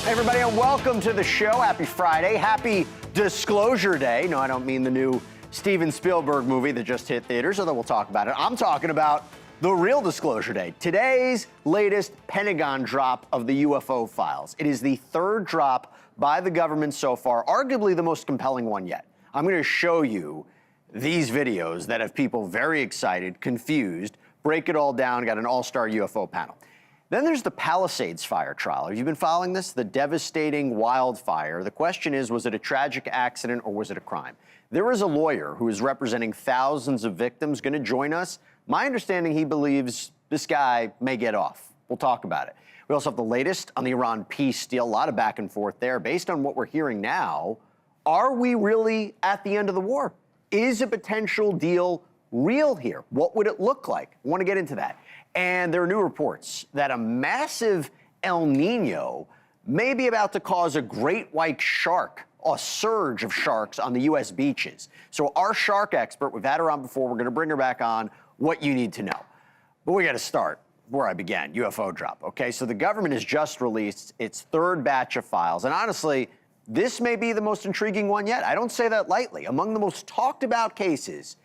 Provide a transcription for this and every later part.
Hey everybody, and welcome to the show. Happy Friday. Happy Disclosure Day. No, I don't mean the new Steven Spielberg movie that just hit theaters, although we'll talk about it. I'm talking about the real Disclosure Day. Today's latest Pentagon drop of the UFO files. It is the third drop by the government so far, arguably the most compelling one yet. I'm going to show you these videos that have people very excited, confused, break it all down, got an all-star UFO panel. Then there's the Palisades fire trial. Have you been following this? The devastating wildfire. The question is, was it a tragic accident or was it a crime? There is a lawyer who is representing thousands of victims going to join us. My understanding, he believes this guy may get off. We'll talk about it. We also have the latest on the Iran peace deal. A lot of back and forth there. Based on what we're hearing now, are we really at the end of the war? Is a potential deal real here? What would it look like? I want to get into that. And there are new reports that a massive El Nino may be about to cause a great white shark, a surge of sharks on the U.S. beaches. So our shark expert, we've had her on before, we're going to bring her back on, what you need to know. But we got to start where I began, UFO drop, okay? So the government has just released its third batch of files. And honestly, this may be the most intriguing one yet. I don't say that lightly. Among the most talked about cases,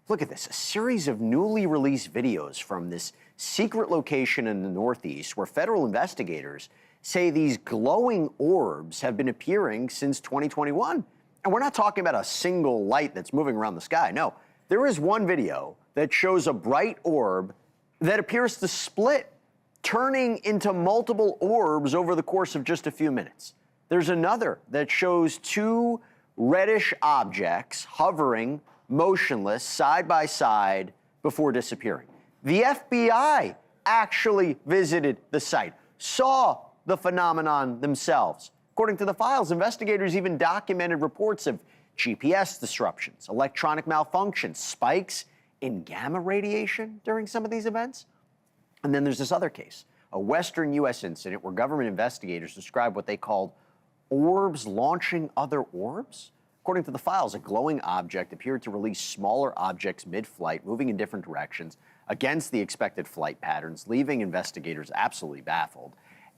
look at this, a series of newly released videos from this secret location in the Northeast where federal investigators say these glowing orbs have been appearing since 2021. And we're not talking about a single light that's moving around the sky. No, there is one video that shows a bright orb that appears to split, turning into multiple orbs over the course of just a few minutes. There's another that shows two reddish objects hovering motionless side by side before disappearing. The FBI actually visited the site, saw the phenomenon themselves. According to the files, investigators even documented reports of GPS disruptions, electronic malfunctions, spikes in gamma radiation during some of these events. And then there's this other case, a Western U.S. incident where government investigators described what they called orbs launching other orbs. According to the files, a glowing object appeared to release smaller objects mid-flight, moving in different directions against the expected flight patterns, leaving investigators absolutely baffled.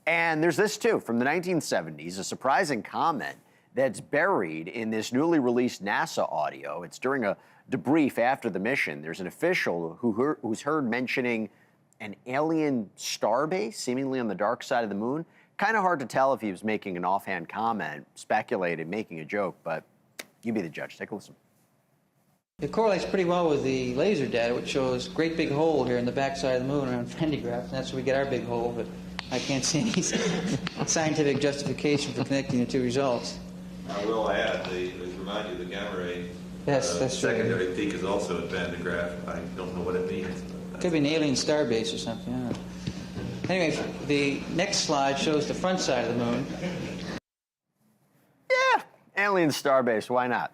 And there's this, too, from the 1970s, a surprising comment that's buried in this newly released NASA audio. It's during a debrief after the mission. There's an official who's heard mentioning an alien starbase, seemingly on the dark side of the moon. Kind of hard to tell if he was making an offhand comment, speculated, making a joke, but you be the judge. Take a listen. It correlates pretty well with the laser data, which shows great big hole here in the backside of the moon around Prendergast, and that's where we get our big hole, but I can't see any scientific justification for connecting the two results. I will add, remind you, the gamma ray Yes, that's true. secondary peak is also at Van de Graaff. I don't know what it means. Could be an alien starbase or something, I don't know. Anyway, the next slide shows the front side of the moon. Yeah, alien starbase, why not?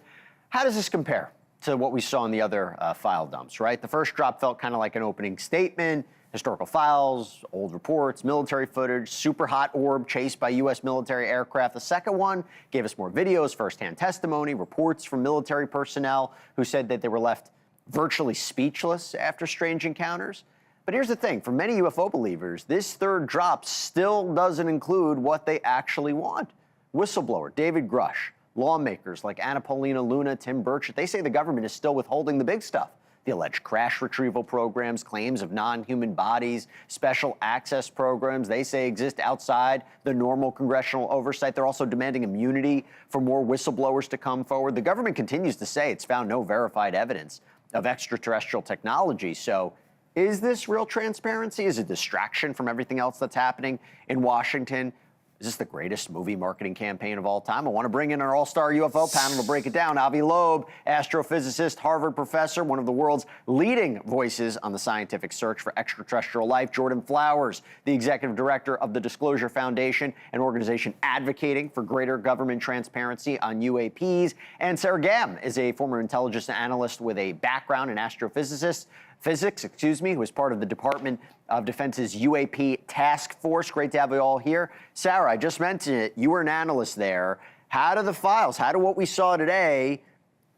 How does this compare to what we saw in the other file dumps, right? The first drop felt kind of like an opening statement, historical files, old reports, military footage, super hot orb chased by U.S. military aircraft. The second one gave us more videos, firsthand testimony, reports from military personnel who said that they were left virtually speechless after strange encounters. But here's the thing, for many UFO believers, this third drop still doesn't include what they actually want. Whistleblower David Grush, lawmakers like Anna Paulina Luna, Tim Burchett, they say the government is still withholding the big stuff. The alleged crash retrieval programs, claims of non-human bodies, special access programs they say exist outside the normal congressional oversight. They're also demanding immunity for more whistleblowers to come forward. The government continues to say it's found no verified evidence of extraterrestrial technology. So is this real transparency? Is it distraction from everything else that's happening in Washington? Is this the greatest movie marketing campaign of all time? I want to bring in our all-star UFO panel to break it down. Avi Loeb, astrophysicist, Harvard professor, one of the world's leading voices on the scientific search for extraterrestrial life. Jordan Flowers, the executive director of the Disclosure Foundation, an organization advocating for greater government transparency on UAPs. And Sarah Gamm is a former intelligence analyst with a background in physics, who is part of the Department of Defense's UAP task force. Great to have you all here. Sarah, I just mentioned it. You were an analyst there. How do the files, how do what we saw today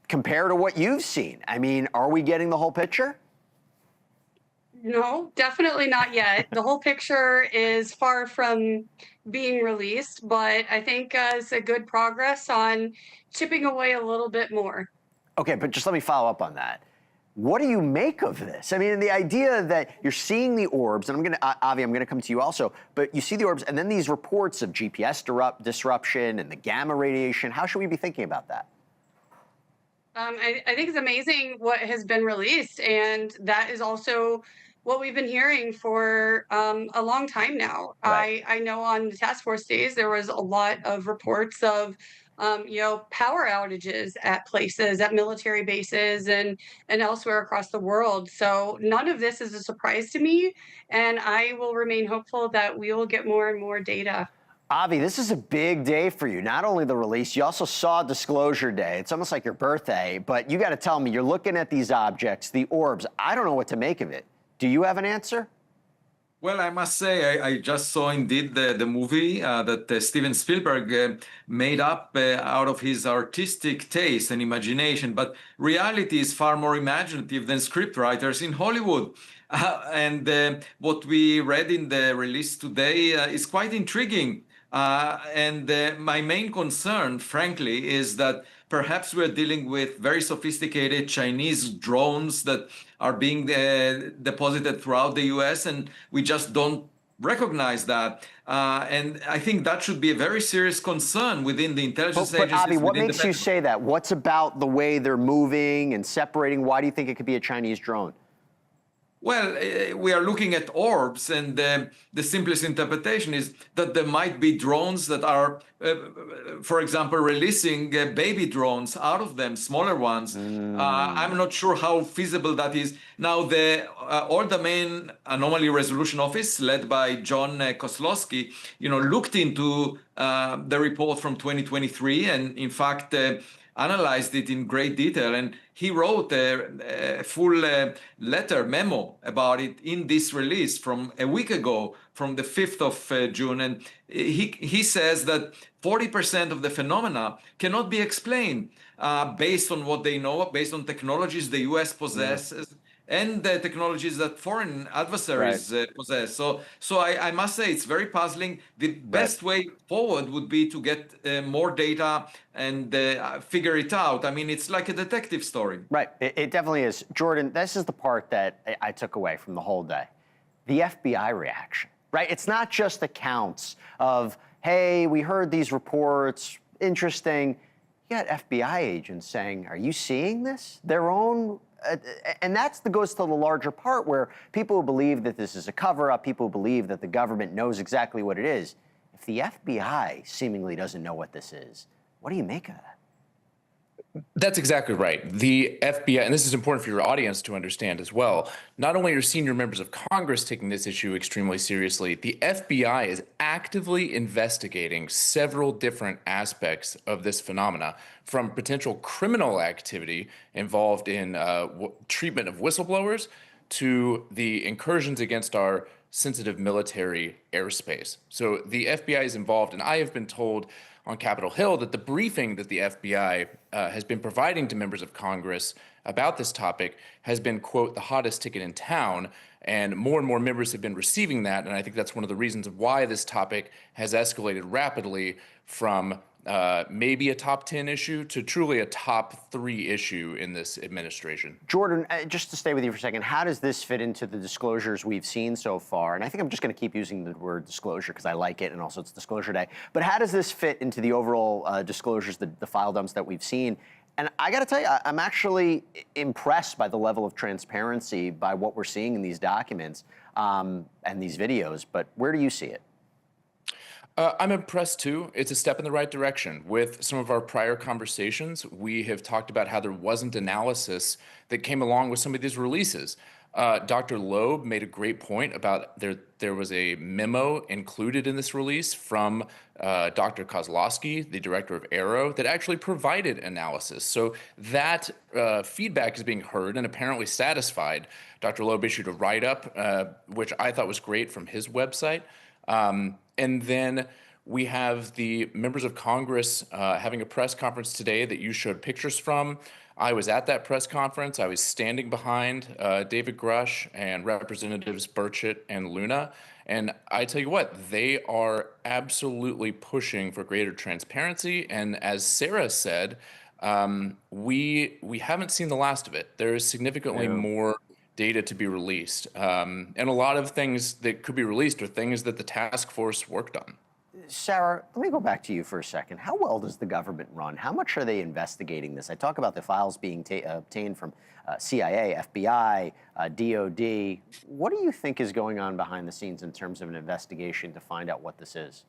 compare to what you've seen? I mean, are we getting the whole picture? No, definitely not yet. The whole picture is far from being released, but I think it's a good progress on chipping away a little bit more. Okay, but just let me follow up on that. What do you make of this? I mean, the idea that you're seeing the orbs, and Avi, I'm gonna come to you also, but you see the orbs, and then these reports of GPS disruption and the gamma radiation. How should we be thinking about that? I think it's amazing what has been released, and that is also what we've been hearing for a long time now. Right. I know on the task force days there was a lot of reports of power outages at places, at military bases, and elsewhere across the world. So none of this is a surprise to me, and I will remain hopeful that we will get more and more data. Avi, this is a big day for you. Not only the release, you also saw Disclosure Day. It's almost like your birthday, but you got to tell me, you're looking at these objects, the orbs. I don't know what to make of it. Do you have an answer? Well, I must say, I just saw indeed the movie that Steven Spielberg made up out of his artistic taste and imagination. But reality is far more imaginative than scriptwriters in Hollywood. And what we read in the release today is quite intriguing. My main concern, frankly, is that perhaps we're dealing with very sophisticated Chinese drones that are being deposited throughout the US, and we just don't recognize that. And I think that should be a very serious concern within the intelligence agencies. But Avi, what makes you say that? What's about the way they're moving and separating? Why do you think it could be a Chinese drone? Well, we are looking at orbs, and the simplest interpretation is that there might be drones that are, for example, releasing baby drones out of them, smaller ones. I'm not sure how feasible that is. Now, the All-Domain Anomaly Resolution Office, led by John Kozlowski, looked into the report from 2023, and in fact, analyzed it in great detail, and he wrote a full memo about it in this release from a week ago, from the 5th of June. And he says that 40% of the phenomena cannot be explained based on what they know, based on technologies the US possesses, and the technologies that foreign adversaries possess. So I must say it's very puzzling. The best way forward would be to get more data and figure it out. I mean, it's like a detective story. Right, it definitely is. Jordan, this is the part that I took away from the whole day. The FBI reaction, right? It's not just accounts of, hey, we heard these reports, interesting. You got FBI agents saying, are you seeing this? Their own and that goes to the larger part where people who believe that this is a cover-up, people who believe that the government knows exactly what it is. If the FBI seemingly doesn't know what this is, what do you make of that? That's exactly right. The FBI, and this is important for your audience to understand as well, not only are senior members of Congress taking this issue extremely seriously, the FBI is actively investigating several different aspects of this phenomena, from potential criminal activity involved in treatment of whistleblowers to the incursions against our sensitive military airspace. So the FBI is involved, and I have been told on Capitol Hill that the briefing that the FBI has been providing to members of Congress about this topic has been, quote, the hottest ticket in town, and more members have been receiving that, and I think that's one of the reasons why this topic has escalated rapidly from maybe a top 10 issue to truly a top 3 issue in this administration. Jordan, just to stay with you for a second, how does this fit into the disclosures we've seen so far? And I think I'm just going to keep using the word disclosure because I like it, and also it's Disclosure Day. But how does this fit into the overall disclosures, the file dumps that we've seen? And I got to tell you, I'm actually impressed by the level of transparency by what we're seeing in these documents and these videos. But where do you see it? I'm impressed too. It's a step in the right direction. With some of our prior conversations, we have talked about how there wasn't analysis that came along with some of these releases. Dr. Loeb made a great point about there was a memo included in this release from Dr. Kozlowski, the director of AARO, that actually provided analysis. So that feedback is being heard and apparently satisfied. Dr. Loeb issued a write-up, which I thought was great, from his website. And then we have the members of Congress having a press conference today that you showed pictures from. I was at that press conference. I was standing behind David Grush and Representatives Burchett and Luna. And I tell you what, they are absolutely pushing for greater transparency. And as Sarah said, we haven't seen the last of it. There is significantly more data to be released. And a lot of things that could be released are things that the task force worked on. Sarah, let me go back to you for a second. How well does the government run? How much are they investigating this? I talk about the files being obtained from CIA, FBI, DOD. What do you think is going on behind the scenes in terms of an investigation to find out what this is?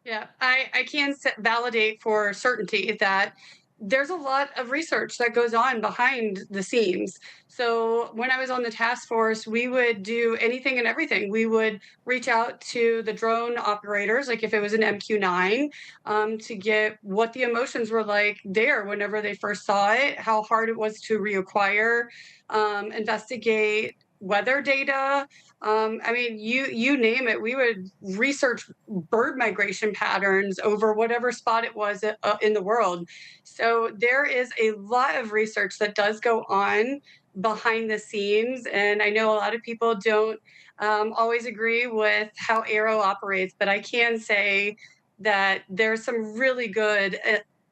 Yeah, I can validate for certainty that there's a lot of research that goes on behind the scenes. So when I was on the task force, we would do anything and everything. We would reach out to the drone operators, like if it was an MQ-9, to get what the emotions were like there whenever they first saw it, how hard it was to reacquire, investigate weather data. I mean, you name it. We would research bird migration patterns over whatever spot it was in the world. So there is a lot of research that does go on behind the scenes, and I know a lot of people don't always agree with how Arrow operates, but I can say that there's some really good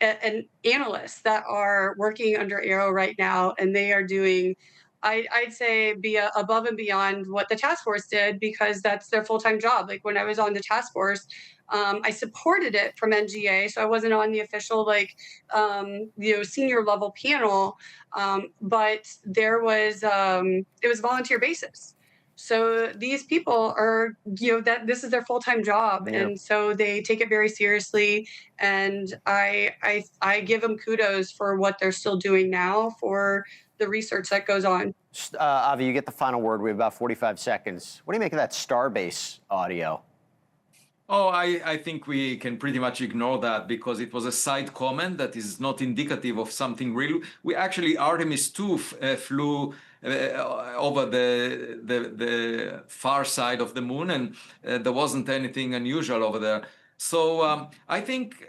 and analysts that are working under Arrow right now, and they are doing I'd say be above and beyond what the task force did because that's their full-time job. Like when I was on the task force, I supported it from NGA, so I wasn't on the official senior level panel, but there was it was volunteer basis. So these people are, that this is their full-time job, and so they take it very seriously. And I give them kudos for what they're still doing now for the research that goes on. Avi, you get the final word. We have about 45 seconds. What do you make of that Starbase audio? Oh, I think we can pretty much ignore that because it was a side comment that is not indicative of something real. We actually, Artemis 2 flew over the far side of the moon, and there wasn't anything unusual over there. So I think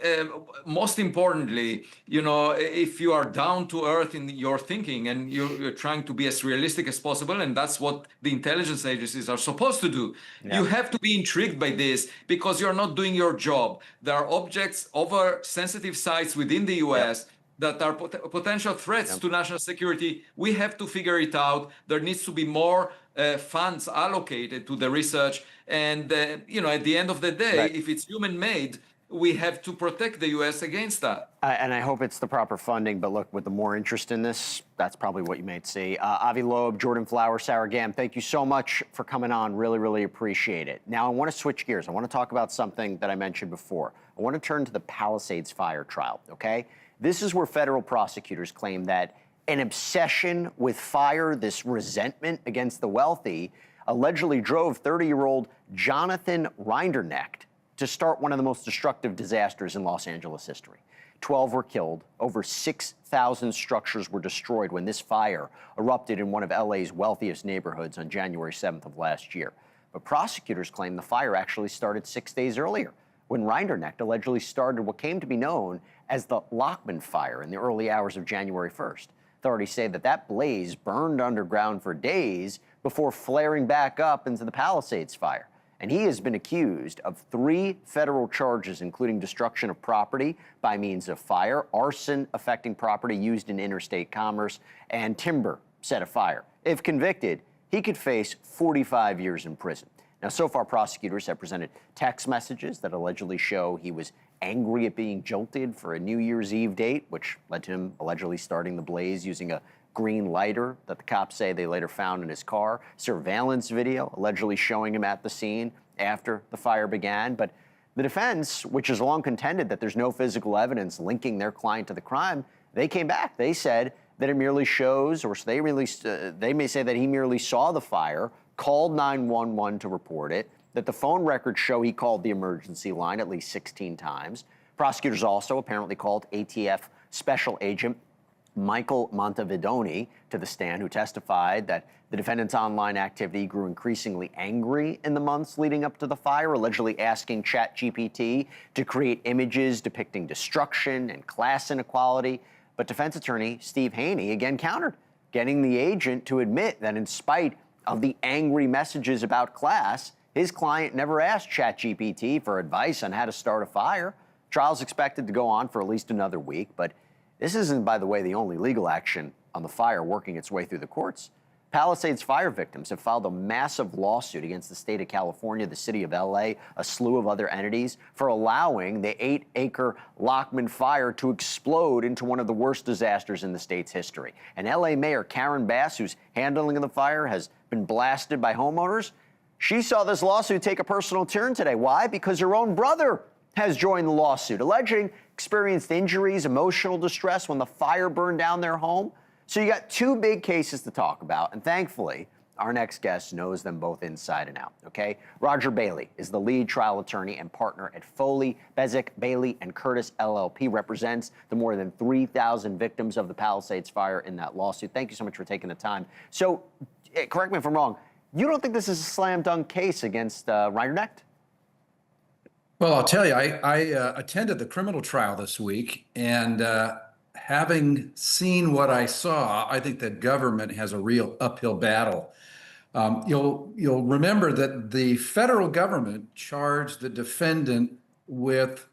most importantly, if you are down to earth in your thinking and you're trying to be as realistic as possible, and that's what the intelligence agencies are supposed to do, you have to be intrigued by this because you're not doing your job. There are objects over sensitive sites within the US that are potential threats to national security. We have to figure it out. There needs to be more funds allocated to the research. And, at the end of the day, if it's human-made, we have to protect the U.S. against that. And I hope it's the proper funding. But look, with the more interest in this, that's probably what you may see. Avi Loeb, Jordan Flower, Sarah Gam, thank you so much for coming on. Really, really appreciate it. Now, I want to switch gears. I want to talk about something that I mentioned before. I want to turn to the Palisades fire trial, okay? This is where federal prosecutors claim that an obsession with fire, this resentment against the wealthy, allegedly drove 30-year-old Jonathan Reinderknecht to start one of the most destructive disasters in Los Angeles history. 12 were killed. Over 6,000 structures were destroyed when this fire erupted in one of LA's wealthiest neighborhoods on January 7th of last year. But prosecutors claim the fire actually started 6 days earlier, when Reinderknecht allegedly started what came to be known as the Lockman Fire in the early hours of January 1st. Authorities say that blaze burned underground for days before flaring back up into the Palisades fire. And he has been accused of 3 federal charges, including destruction of property by means of fire, arson affecting property used in interstate commerce, and timber set afire. If convicted, he could face 45 years in prison. Now, so far, prosecutors have presented text messages that allegedly show he was angry at being jilted for a New Year's Eve date, which led to him allegedly starting the blaze using a green lighter that the cops say they later found in his car. Surveillance video allegedly showing him at the scene after the fire began. But the defense, which has long contended that there's no physical evidence linking their client to the crime, they came back. They said that it merely shows, or they may say that he merely saw the fire, called 911 to report it, that the phone records show he called the emergency line at least 16 times. Prosecutors also apparently called ATF Special Agent Michael Montevidoni to the stand, who testified that the defendant's online activity grew increasingly angry in the months leading up to the fire, allegedly asking ChatGPT to create images depicting destruction and class inequality. But defense attorney Steve Haney again countered, getting the agent to admit that in spite of the angry messages about class, his client never asked ChatGPT for advice on how to start a fire. Trial's expected to go on for at least another week, but this isn't, by the way, the only legal action on the fire working its way through the courts. Palisades fire victims have filed a massive lawsuit against the state of California, the city of LA, a slew of other entities for allowing the 8-acre Lockman fire to explode into one of the worst disasters in the state's history. And LA Mayor Karen Bass, whose handling of the fire has been blasted by homeowners, she saw this lawsuit take a personal turn today. Why? Because her own brother has joined the lawsuit, alleging experienced injuries, emotional distress when the fire burned down their home. So you got two big cases to talk about, and thankfully, our next guest knows them both inside and out, okay? Roger Bailey is the lead trial attorney and partner at Foley, Bezic, Bailey, and Curtis LLP, represents the more than 3,000 victims of the Palisades fire in that lawsuit. Thank you so much for taking the time. So, correct me if I'm wrong, you don't think this is a slam dunk case against Reinerknecht? Well, I'll tell you, I attended the criminal trial this week, and having seen what I saw, I think that government has a real uphill battle. You'll remember that the federal government charged the defendant with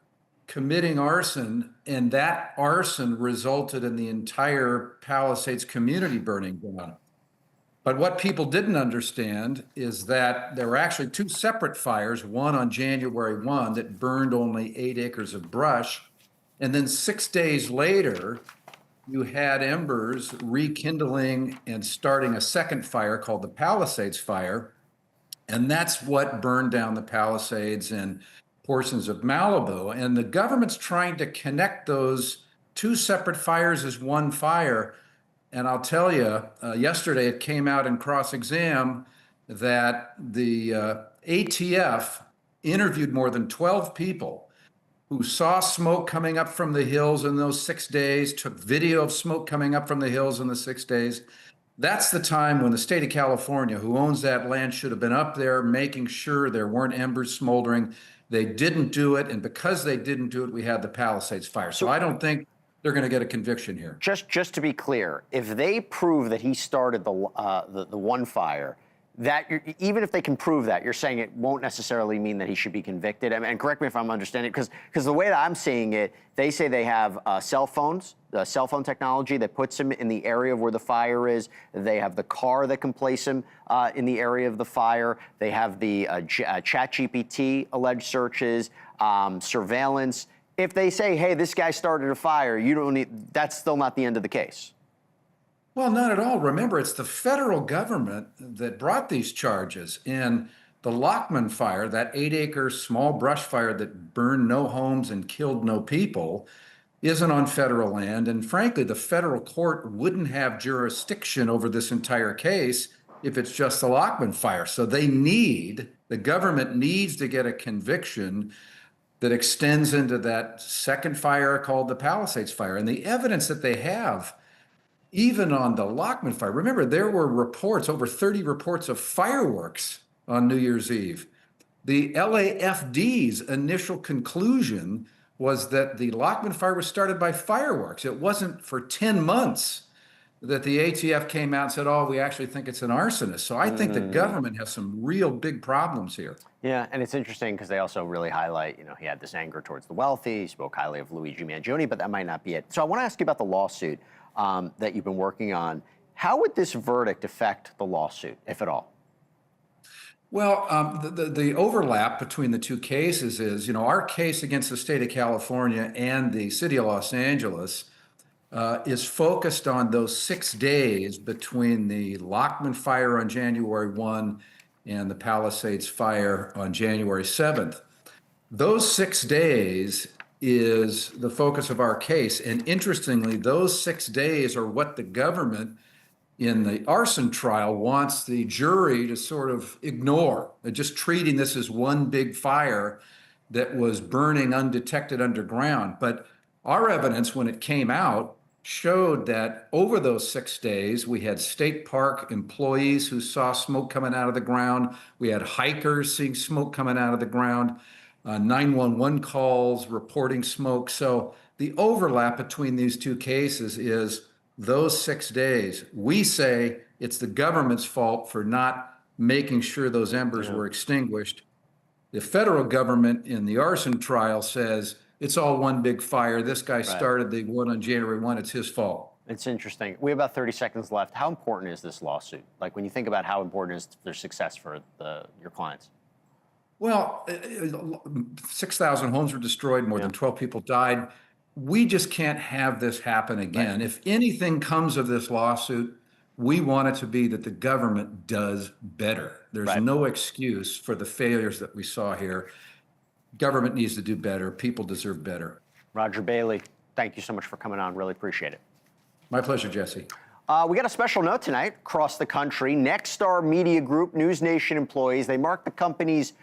committing arson, and that arson resulted in the entire Palisades community burning down. But what people didn't understand is that there were actually two separate fires, one on January 1 that burned only 8 acres of brush. And then 6 days later, you had embers rekindling and starting a second fire called the Palisades Fire. And that's what burned down the Palisades and portions of Malibu. And the government's trying to connect those two separate fires as one fire. And I'll tell you, yesterday it came out in cross-exam that the ATF interviewed more than 12 people who saw smoke coming up from the hills in those 6 days, took video of smoke coming up from the hills in the 6 days. That's the time when the state of California, who owns that land, should have been up there making sure there weren't embers smoldering. They didn't do it, and because they didn't do it, we had the Palisades fire. So I don't think they're going to get a conviction here. Just to be clear, if they prove that he started the one fire, that even if they can prove that, you're saying it won't necessarily mean that he should be convicted. I mean, and correct me if I'm understanding, because the way that I'm seeing it, they say they have cell phones, cell phone technology that puts him in the area of where the fire is. They have the car that can place him in the area of the fire. They have the ChatGPT alleged searches, surveillance. If they say, hey, this guy started a fire, you don't need, that's still not the end of the case. Well, not at all. Remember, it's the federal government that brought these charges. And the Lockman fire, that 8-acre small brush fire that burned no homes and killed no people, isn't on federal land. And frankly, the federal court wouldn't have jurisdiction over this entire case if it's just the Lockman fire. So the government needs to get a conviction that extends into that second fire called the Palisades fire. And the evidence that they have, even on the Lockman fire, remember, there were reports, over 30 reports of fireworks on New Year's Eve. The LAFD's initial conclusion was that the Lockman fire was started by fireworks. It wasn't for 10 months that the ATF came out and said, oh, we actually think it's an arsonist. So I think the government has some real big problems here. Yeah, and it's interesting because they also really highlight, he had this anger towards the wealthy, he spoke highly of Luigi Mangione, but that might not be it. So I want to ask you about the lawsuit that you've been working on. How would this verdict affect the lawsuit, if at all? Well, the overlap between the two cases is, our case against the state of California and the city of Los Angeles is focused on those 6 days between the Lockman fire on January 1 and the Palisades fire on January 7th. Those 6 days is the focus of our case. And interestingly, those 6 days are what the government in the arson trial wants the jury to sort of ignore. They're just treating this as one big fire that was burning undetected underground. But our evidence, when it came out, showed that over those 6 days, we had state park employees who saw smoke coming out of the ground. We had hikers seeing smoke coming out of the ground, 911 calls reporting smoke. So The overlap between these two cases is those 6 days. We say it's the government's fault for not making sure those embers were extinguished. The federal government in the arson trial says it's all one big fire. This guy started the one on January 1. It's his fault. It's interesting. We have about 30 seconds left. How important is this lawsuit? Like when you think about how important is their success for your clients? Well, 6,000 homes were destroyed, more than 12 people died. We just can't have this happen again. If anything comes of this lawsuit, we want it to be that the government does better. There's no excuse for the failures that we saw here. Government needs to do better. People deserve better. Roger Bailey, thank you so much for coming on. Really appreciate it. My pleasure, Jesse. We got a special note tonight across the country. Nexstar Media Group, News Nation employees, they mark the company's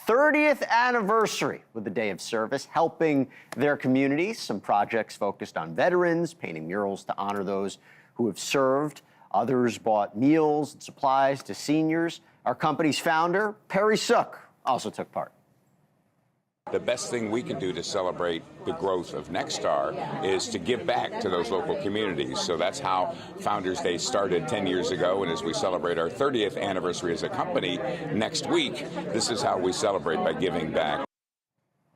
30th anniversary with the Day of Service, helping their communities. Some projects focused on veterans, painting murals to honor those who have served. Others bought meals and supplies to seniors. Our company's founder, Perry Sook, also took part. The best thing we can do to celebrate the growth of Nexstar is to give back to those local communities. So that's how Founders Day started 10 years ago. And as we celebrate our 30th anniversary as a company next week, this is how we celebrate, by giving back.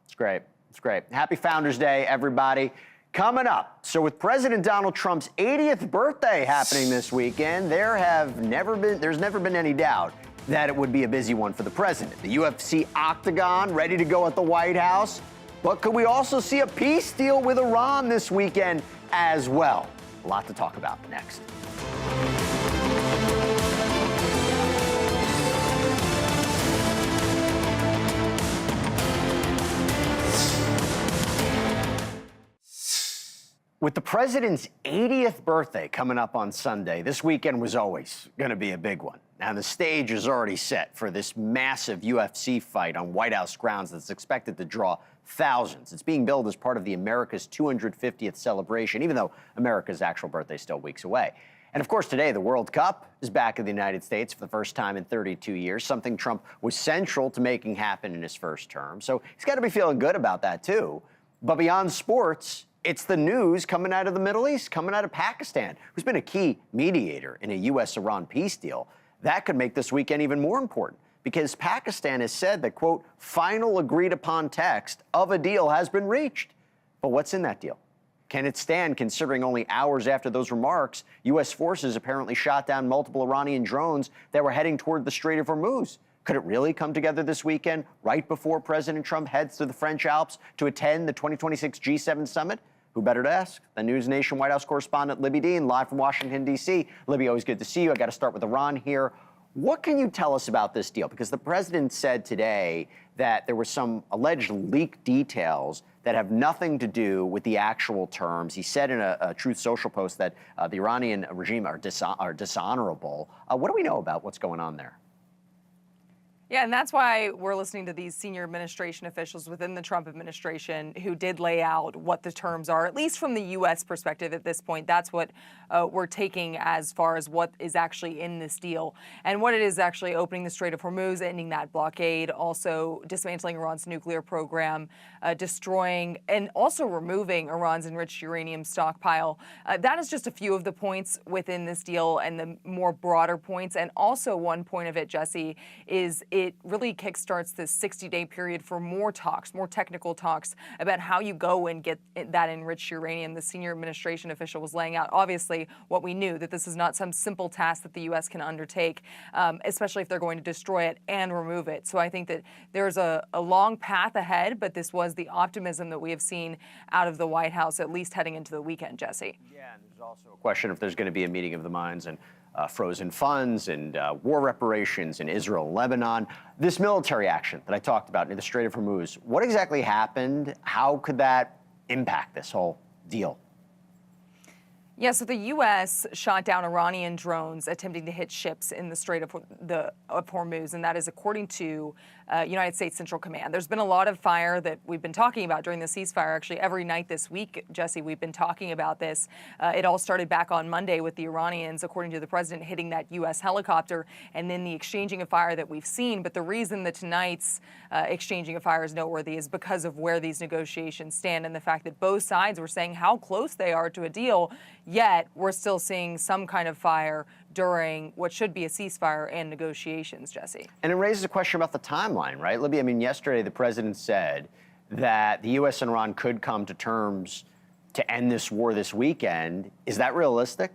It's great. It's great. Happy Founders Day, everybody. Coming up, so with President Donald Trump's 80th birthday happening this weekend, there's never been any doubt that it would be a busy one for the president. The UFC Octagon ready to go at the White House. But could we also see a peace deal with Iran this weekend as well? A lot to talk about next. With the president's 80th birthday coming up on Sunday, this weekend was always going to be a big one. Now, the stage is already set for this massive UFC fight on White House grounds that's expected to draw thousands. It's being billed as part of the America's 250th celebration, even though America's actual birthday is still weeks away. And of course, today, the World Cup is back in the United States for the first time in 32 years, something Trump was central to making happen in his first term. So he's got to be feeling good about that, too. But beyond sports, it's the news coming out of the Middle East, coming out of Pakistan, who's been a key mediator in a U.S.-Iran peace deal. That could make this weekend even more important because Pakistan has said that, quote, final agreed-upon text of a deal has been reached. But what's in that deal? Can it stand considering only hours after those remarks, U.S. forces apparently shot down multiple Iranian drones that were heading toward the Strait of Hormuz? Could it really come together this weekend, right before President Trump heads to the French Alps to attend the 2026 G7 summit? Who better to ask? The News Nation White House correspondent Libby Dean, live from Washington, D.C. Libby, always good to see you. I got to start with Iran here. What can you tell us about this deal? Because the president said today that there were some alleged leaked details that have nothing to do with the actual terms. He said in a Truth Social post that the Iranian regime are dishonorable. What do we know about what's going on there? Yeah, and that's why we're listening to these senior administration officials within the Trump administration who did lay out what the terms are, at least from the U.S. perspective at this point. That's what we're taking as far as what is actually in this deal. And what it is actually opening the Strait of Hormuz, ending that blockade, also dismantling Iran's nuclear program, destroying and also removing Iran's enriched uranium stockpile. That is just a few of the points within this deal and the more broader points. And also one point of it, Jesse, is it really kickstarts this 60-day period for more talks, more technical talks about how you go and get that enriched uranium. The senior administration official was laying out, obviously, what we knew, that this is not some simple task that the U.S. can undertake, especially if they're going to destroy it and remove it. So I think that there's a long path ahead, but this was the optimism that we have seen out of the White House, at least heading into the weekend, Jesse. Yeah, and there's also a question if there's going to be a meeting of the minds and frozen funds and war reparations in Israel and Lebanon. This military action that I talked about in the Strait of Hormuz, what exactly happened? How could that impact this whole deal? Yeah, so the U.S. shot down Iranian drones attempting to hit ships in the Strait of Hormuz, and that is according to United States Central Command. There's been a lot of fire that we've been talking about during the ceasefire. Actually, every night this week, Jesse, we've been talking about this. It all started back on Monday with the Iranians, according to the president, hitting that U.S. helicopter, and then the exchanging of fire that we've seen. But the reason that tonight's exchanging of fire is noteworthy is because of where these negotiations stand and the fact that both sides were saying how close they are to a deal. Yet we're still seeing some kind of fire during what should be a ceasefire and negotiations, Jesse. And it raises a question about the timeline, right, Libby? I mean, yesterday the president said that the U.S. and Iran could come to terms to end this war this weekend. Is that realistic?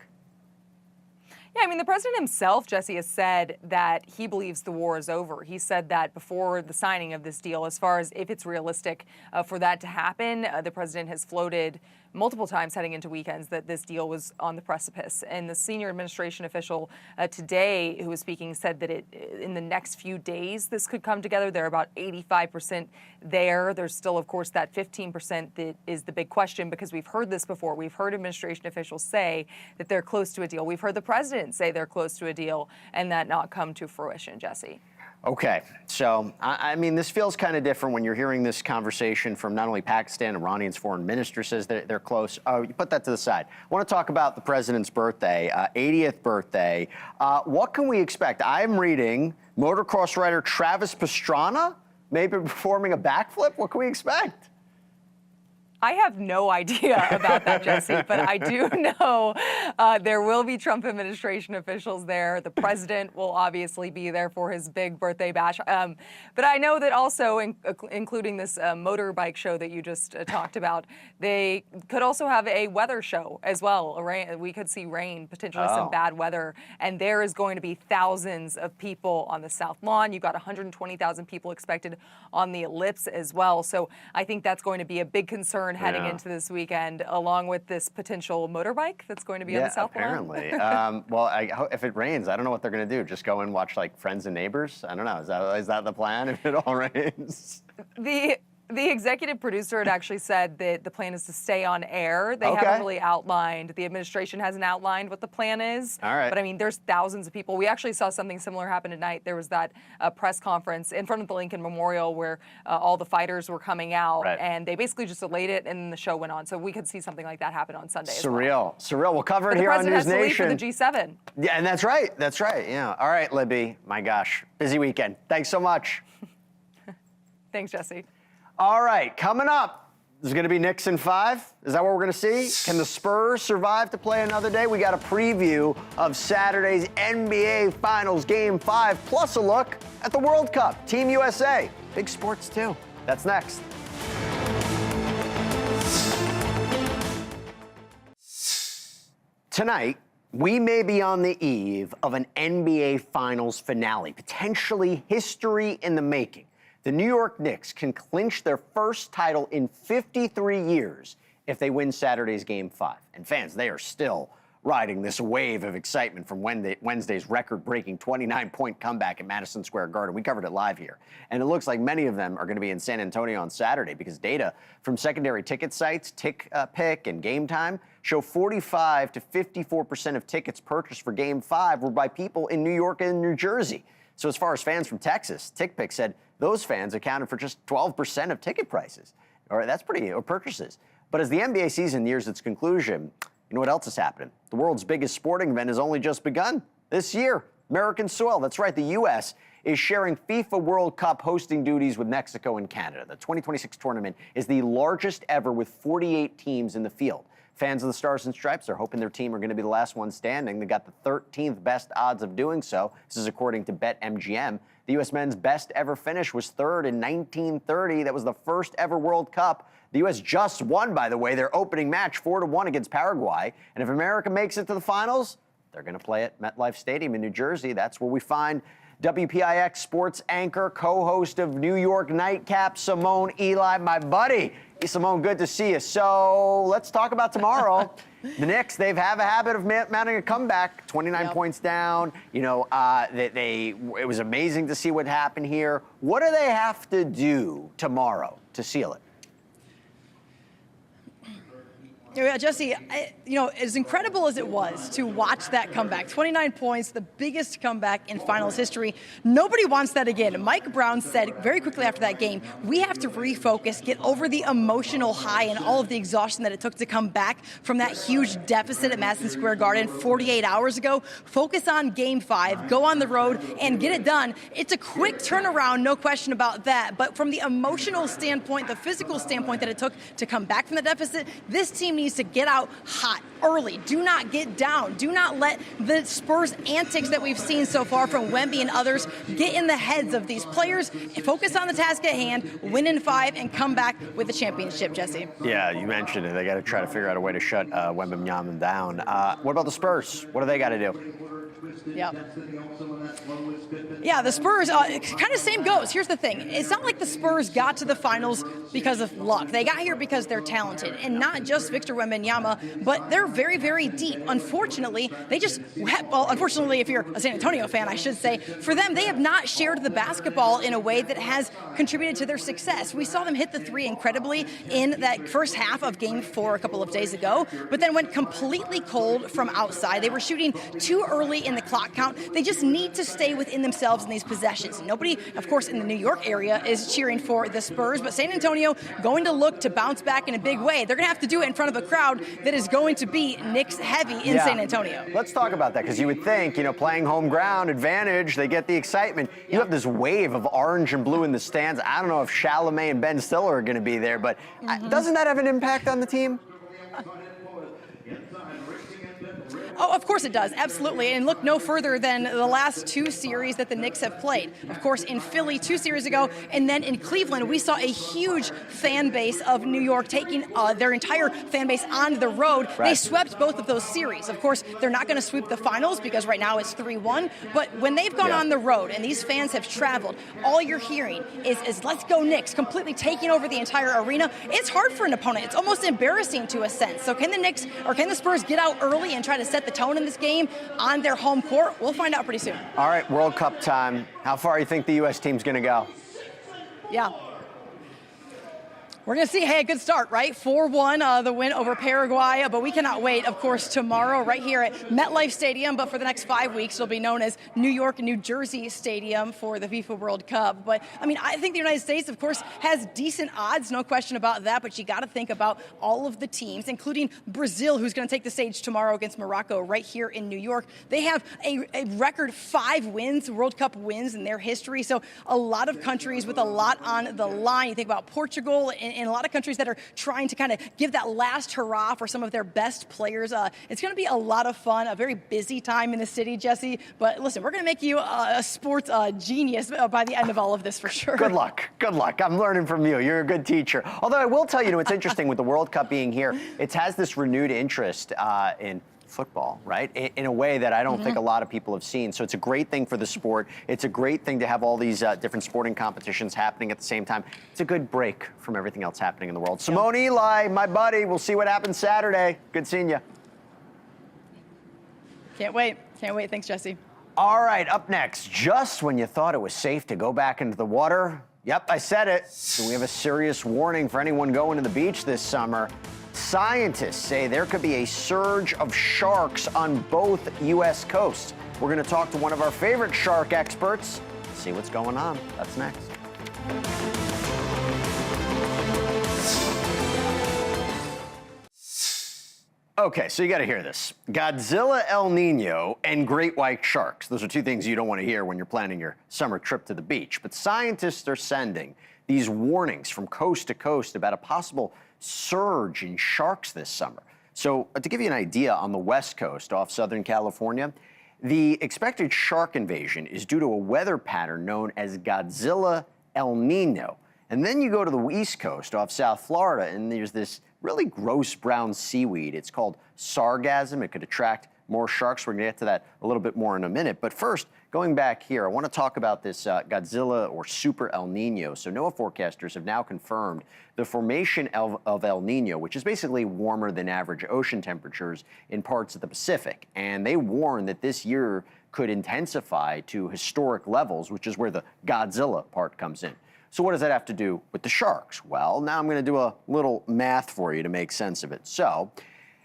Yeah, I mean, the president himself, Jesse, has said that he believes the war is over. He said that before the signing of this deal. As far as if it's realistic for that to happen, the president has floated multiple times heading into weekends that this deal was on the precipice. And the senior administration official today who was speaking said that in the next few days this could come together. They're about 85% there. There's still, of course, that 15% that is the big question, because we've heard this before. We've heard administration officials say that they're close to a deal. We've heard the president say they're close to a deal and that not come to fruition, Jesse. Okay, so, I mean, this feels kind of different when you're hearing this conversation from not only Pakistan. Iranian's foreign minister says that they're close. Oh, you put that to the side. I want to talk about the president's birthday, 80th birthday. What can we expect? I'm reading motocross rider Travis Pastrana maybe performing a backflip. What can we expect? I have no idea about that, Jesse, but I do know there will be Trump administration officials there. The president will obviously be there for his big birthday bash. But I know that also, including this motorbike show that you just talked about, they could also have a weather show as well. We could see rain, potentially some bad weather. And there is going to be thousands of people on the South Lawn. You've got 120,000 people expected on the ellipse as well. So I think that's going to be a big concern heading into this weekend, along with this potential motorbike that's going to be on the South Lawn. Apparently. Well, if it rains, I don't know what they're going to do. Just go and watch like Friends and Neighbors? I don't know. Is that the plan if it all rains? The executive producer had actually said that the plan is to stay on air. They haven't really outlined, the administration hasn't outlined what the plan is. All right. But I mean, there's thousands of people. We actually saw something similar happen tonight. There was that press conference in front of the Lincoln Memorial where all the fighters were coming out, and they basically just delayed it and the show went on. So we could see something like that happen on Sunday as well. Surreal. We'll cover it here on News Nation. The president has to leave for the G7. Yeah, and that's right. Yeah. All right, Libby. My gosh. Busy weekend. Thanks so much. Thanks, Jesse. All right, coming up, there's going to be Knicks in 5. Is that what we're going to see? Can the Spurs survive to play another day? We got a preview of Saturday's NBA Finals Game 5, plus a look at the World Cup. Team USA. Big sports, too. That's next. Tonight, we may be on the eve of an NBA Finals finale, potentially history in the making. The New York Knicks can clinch their first title in 53 years if they win Saturday's Game 5. And fans, they are still riding this wave of excitement from Wednesday's record-breaking 29-point comeback at Madison Square Garden. We covered it live here. And it looks like many of them are going to be in San Antonio on Saturday because data from secondary ticket sites, TickPick and Game Time, show 45 to 54% of tickets purchased for Game 5 were by people in New York and New Jersey. So as far as fans from Texas, TickPick said those fans accounted for just 12% of ticket prices, or purchases. But as the NBA season nears its conclusion, you know what else is happening? The world's biggest sporting event has only just begun this year. American soil. That's right. The U.S. is sharing FIFA World Cup hosting duties with Mexico and Canada. The 2026 tournament is the largest ever with 48 teams in the field. Fans of the Stars and Stripes are hoping their team are going to be the last one standing. They got the 13th best odds of doing so. This is according to BetMGM. The U.S. men's best ever finish was third in 1930. That was the first ever World Cup. The U.S. just won, by the way, their opening match 4-1 against Paraguay. And if America makes it to the finals, they're going to play at MetLife Stadium in New Jersey. That's where we find WPIX sports anchor, co-host of New York Nightcap, Simone Eli, my buddy. Hey, Simone, good to see you. So let's talk about tomorrow. The Knicks, they have a habit of mounting a comeback, 29 points down. You know, it was amazing to see what happened here. What do they have to do tomorrow to seal it? Yeah, Jesse, as incredible as it was to watch that comeback, 29 points, the biggest comeback in finals history, nobody wants that again. Mike Brown said very quickly after that game, we have to refocus, get over the emotional high and all of the exhaustion that it took to come back from that huge deficit at Madison Square Garden 48 hours ago. Focus on Game 5, go on the road, and get it done. It's a quick turnaround, no question about that. But from the emotional standpoint, the physical standpoint that it took to come back from the deficit, this team needs to get out hot early. Do not get down. Do not let the Spurs antics that we've seen so far from Wemby and others get in the heads of these players. Focus on the task at hand, win in 5, and come back with the championship, Jesse. Yeah, you mentioned it. They got to try to figure out a way to shut Wembanyama down. What about the Spurs? What do they got to do? Yeah, the Spurs, kind of same goes. Here's the thing. It's not like the Spurs got to the finals because of luck. They got here because they're talented. And not just Victor Wembanyama, but they're very, very deep. Unfortunately, unfortunately, if you're a San Antonio fan, I should say, for them, they have not shared the basketball in a way that has contributed to their success. We saw them hit the three incredibly in that first half of Game 4 a couple of days ago, but then went completely cold from outside. They were shooting too early in the clock count. They just need to stay within themselves in these possessions. Nobody, of course, in the New York area is cheering for the Spurs, but San Antonio going to look to bounce back in a big way. They're going to have to do it in front of a crowd that is going to be Knicks heavy in San Antonio. Let's talk about that, because you would think, playing home ground advantage, they get the excitement. You have this wave of orange and blue in the stands. I don't know if Chalamet and Ben Stiller are going to be there, but doesn't that have an impact on the team? Oh, of course it does. Absolutely. And look no further than the last 2 series that the Knicks have played. Of course, in Philly 2 series ago, and then in Cleveland, we saw a huge fan base of New York taking their entire fan base on the road. Right. They swept both of those series. Of course, they're not going to sweep the finals because right now it's 3-1. But when they've gone on the road and these fans have traveled, all you're hearing is let's go Knicks, completely taking over the entire arena. It's hard for an opponent. It's almost embarrassing to a sense. So can the Knicks or can the Spurs get out early and try to set the tone in this game on their home court? We'll find out pretty soon. All right, World Cup time. How far do you think the U.S. team's going to go? Yeah. We're going to see, a good start, right? 4-1, the win over Paraguay, but we cannot wait, of course, tomorrow right here at MetLife Stadium, but for the next 5 weeks, it'll be known as New York, New Jersey Stadium for the FIFA World Cup. But, I think the United States, of course, has decent odds, no question about that, but you got to think about all of the teams, including Brazil, who's going to take the stage tomorrow against Morocco right here in New York. They have a record 5 wins, World Cup wins in their history, so a lot of countries with a lot on the line. You think about Portugal and a lot of countries that are trying to kind of give that last hurrah for some of their best players. It's going to be a lot of fun, a very busy time in the city, Jesse. But listen, we're going to make you a sports genius by the end of all of this for sure. Good luck. Good luck. I'm learning from you. You're a good teacher. Although I will tell you, it's interesting with the World Cup being here, it has this renewed interest in football, right? In a way that I don't think a lot of people have seen. So it's a great thing for the sport. It's a great thing to have all these different sporting competitions happening at the same time. It's a good break from everything else happening in the world. Simone Eli, my buddy, we'll see what happens Saturday. Good seeing you. Can't wait. Can't wait. Thanks, Jesse. All right, up next, just when you thought it was safe to go back into the water, yep, I said it. So we have a serious warning for anyone going to the beach this summer. Scientists say there could be a surge of sharks on both U.S. coasts. We're going to talk to one of our favorite shark experts, see what's going on. That's next. Okay, so you got to hear this. Godzilla, El Nino, and great white sharks. Those are 2 things you don't want to hear when you're planning your summer trip to the beach. But scientists are sending these warnings from coast to coast about a possible surge in sharks this summer. So to give you an idea, on the West Coast off Southern California, the expected shark invasion is due to a weather pattern known as Godzilla El Nino. And then you go to the East Coast off South Florida, and there's this really gross brown seaweed. It's called sargassum. It could attract more sharks. We're going to get to that a little bit more in a minute. But first, going back here, I want to talk about this Godzilla or Super El Nino. So NOAA forecasters have now confirmed the formation of El Nino, which is basically warmer than average ocean temperatures in parts of the Pacific. And they warn that this year could intensify to historic levels, which is where the Godzilla part comes in. So what does that have to do with the sharks? Well, now I'm going to do a little math for you to make sense of it. So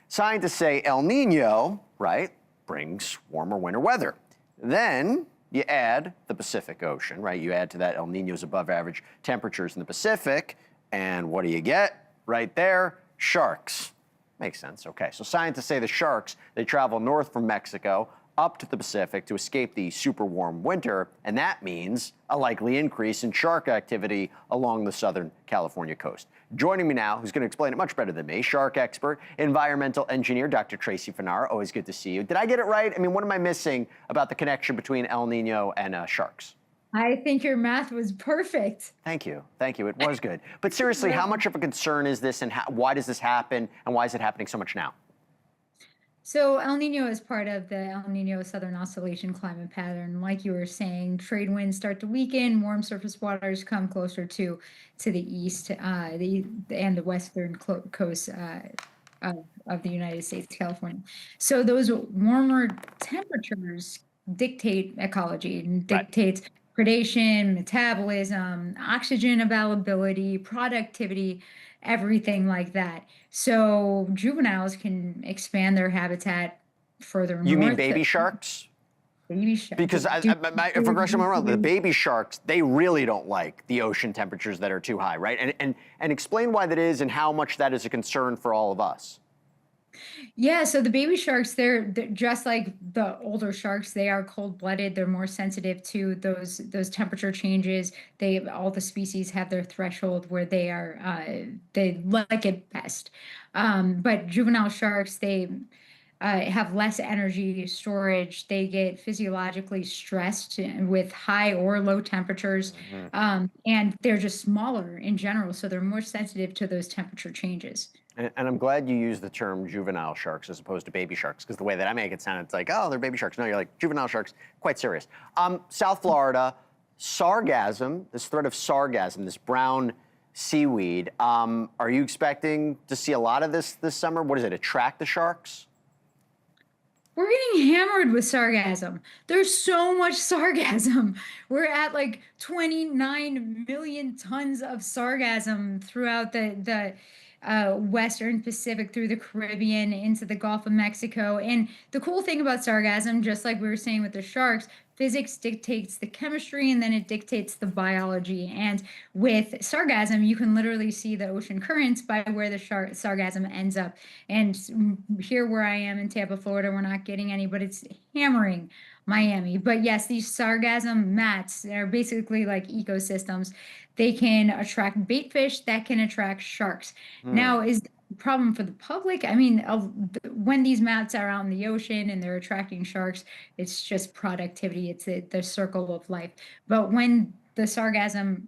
scientists say El Nino, right, brings warmer winter weather. Then you add the Pacific Ocean, right? You add to that El Nino's above average temperatures in the Pacific, and what do you get? Right there, sharks. Makes sense. Okay, so scientists say the sharks, they travel north from Mexico up to the Pacific to escape the super warm winter, and that means a likely increase in shark activity along the Southern California coast. Joining me now, who's going to explain it much better than me, shark expert, environmental engineer, Dr. Tracy Fanara. Always good to see you. Did I get it right? I mean, what am I missing about the connection between El Nino and sharks? I think your math was perfect. Thank you. Thank you. It was good. But seriously, how much of a concern is this, and why does this happen, and why is it happening so much now? So El Nino is part of the El Nino Southern Oscillation climate pattern. Like you were saying, trade winds start to weaken, warm surface waters come closer to the east and the western coast of the United States, California. So those warmer temperatures dictate ecology and dictates predation, metabolism, oxygen availability, productivity, everything like that. So juveniles can expand their habitat further north. You mean baby sharks? Baby sharks. Because if I'm wrong, the baby sharks, they really don't like the ocean temperatures that are too high, right? And explain why that is and how much that is a concern for all of us. Yeah, so the baby sharks, they're just like the older sharks. They are cold-blooded. They're more sensitive to those temperature changes. All the species have their threshold where they like it best. But juvenile sharks, they have less energy storage. They get physiologically stressed with high or low temperatures, and they're just smaller in general. So they're more sensitive to those temperature changes. And I'm glad you used the term juvenile sharks as opposed to baby sharks, because the way that I make it sound, it's like, oh, they're baby sharks. No, you're like, juvenile sharks, quite serious. South Florida, sargassum, this threat of sargassum, this brown seaweed, are you expecting to see a lot of this summer? What does it attract the sharks? We're getting hammered with sargassum. There's so much sargassum. We're at like 29 million tons of sargassum throughout the Western Pacific, through the Caribbean, into the Gulf of Mexico. And the cool thing about sargassum, just like we were saying with the sharks, physics dictates the chemistry and then it dictates the biology. And with sargassum, you can literally see the ocean currents by where the sargassum ends up. And here where I am in Tampa, Florida, we're not getting any, but it's hammering Miami. But yes, these sargassum mats are basically like ecosystems. They can attract bait fish, that can attract sharks. Now, is the problem for the public? I mean, when these mats are out in the ocean and they're attracting sharks, it's just productivity. It's the circle of life. But when the sargassum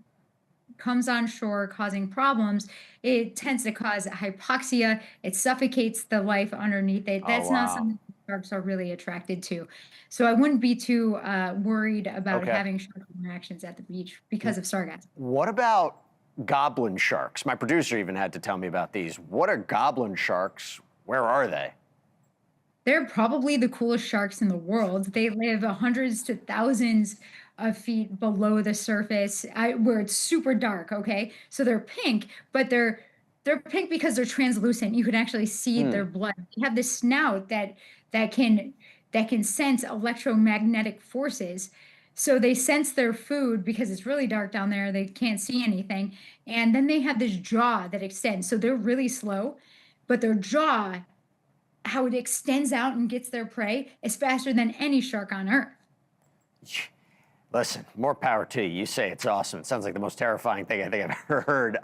comes on shore causing problems, it tends to cause hypoxia. It suffocates the life underneath it. That's not something sharks are really attracted to. So I wouldn't be too worried about having shark interactions at the beach because of sargassum. What about goblin sharks? My producer even had to tell me about these. What are goblin sharks? Where are they? They're probably the coolest sharks in the world. They live hundreds to thousands of feet below the surface, where it's super dark, okay? So they're pink, but they're pink because they're translucent. You can actually see their blood. They have this snout that can sense electromagnetic forces. So they sense their food because it's really dark down there. They can't see anything. And then they have this jaw that extends. So they're really slow, but their jaw, how it extends out and gets their prey, is faster than any shark on Earth. Listen, more power to you. You say it's awesome. It sounds like the most terrifying thing I think I've ever heard.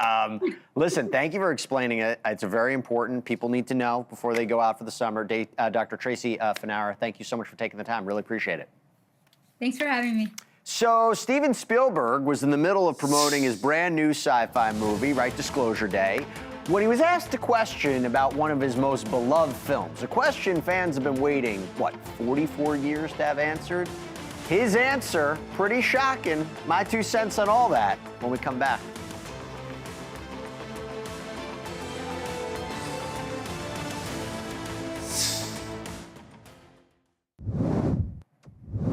Listen, thank you for explaining it. It's very important. People need to know before they go out for the summer. Dr. Tracy Fanara, thank you so much for taking the time. Really appreciate it. Thanks for having me. So Steven Spielberg was in the middle of promoting his brand new sci-fi movie, right, Disclosure Day, when he was asked a question about one of his most beloved films, a question fans have been waiting, 44 years to have answered? His answer, pretty shocking. My 2 cents on all that when we come back.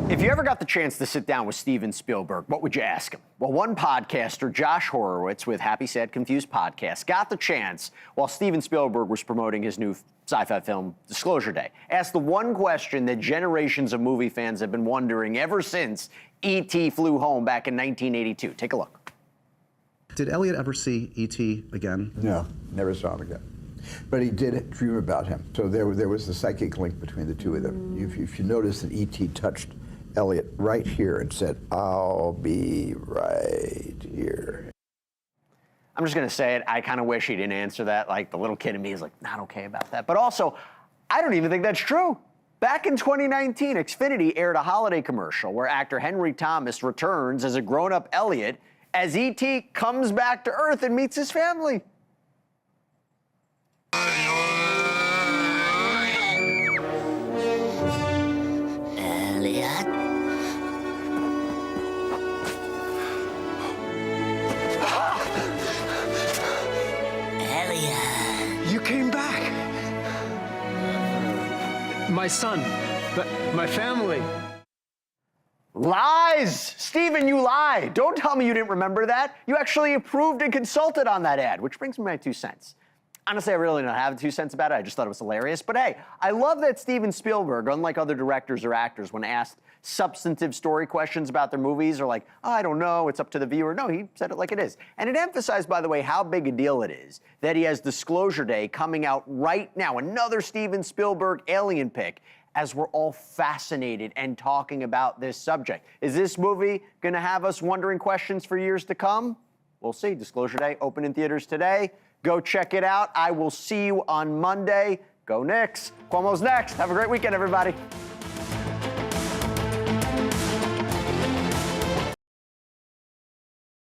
If you ever got the chance to sit down with Steven Spielberg, what would you ask him? Well, one podcaster, Josh Horowitz with Happy, Sad, Confused podcast, got the chance while Steven Spielberg was promoting his new sci-fi film, Disclosure Day. Asked the one question that generations of movie fans have been wondering ever since E.T. flew home back in 1982. Take a look. Did Elliot ever see E.T. again? No, never saw him again. But he did dream about him. So there was the psychic link between the two of them. If you notice that E.T. touched Elliot right here and said, "I'll be right here." I'm just going to say it. I kind of wish he didn't answer that. Like, the little kid in me is like, not okay about that. But also, I don't even think that's true. Back in 2019, Xfinity aired a holiday commercial where actor Henry Thomas returns as a grown-up Elliot as E.T. comes back to Earth and meets his family. Elliot? Elliot. You came back. My son, but my family. Lies! Steven, you lie. Don't tell me you didn't remember that. You actually approved and consulted on that ad, which brings me my 2 cents. Honestly, I really don't have 2 cents about it. I just thought it was hilarious. But hey, I love that Steven Spielberg, unlike other directors or actors, when asked substantive story questions about their movies, are like, oh, I don't know, it's up to the viewer. No, he said it like it is. And it emphasized, by the way, how big a deal it is that he has Disclosure Day coming out right now. Another Steven Spielberg alien pick, as we're all fascinated and talking about this subject. Is this movie going to have us wondering questions for years to come? We'll see. Disclosure Day open in theaters today. Go check it out. I will see you on Monday. Go Knicks. Cuomo's next. Have a great weekend, everybody.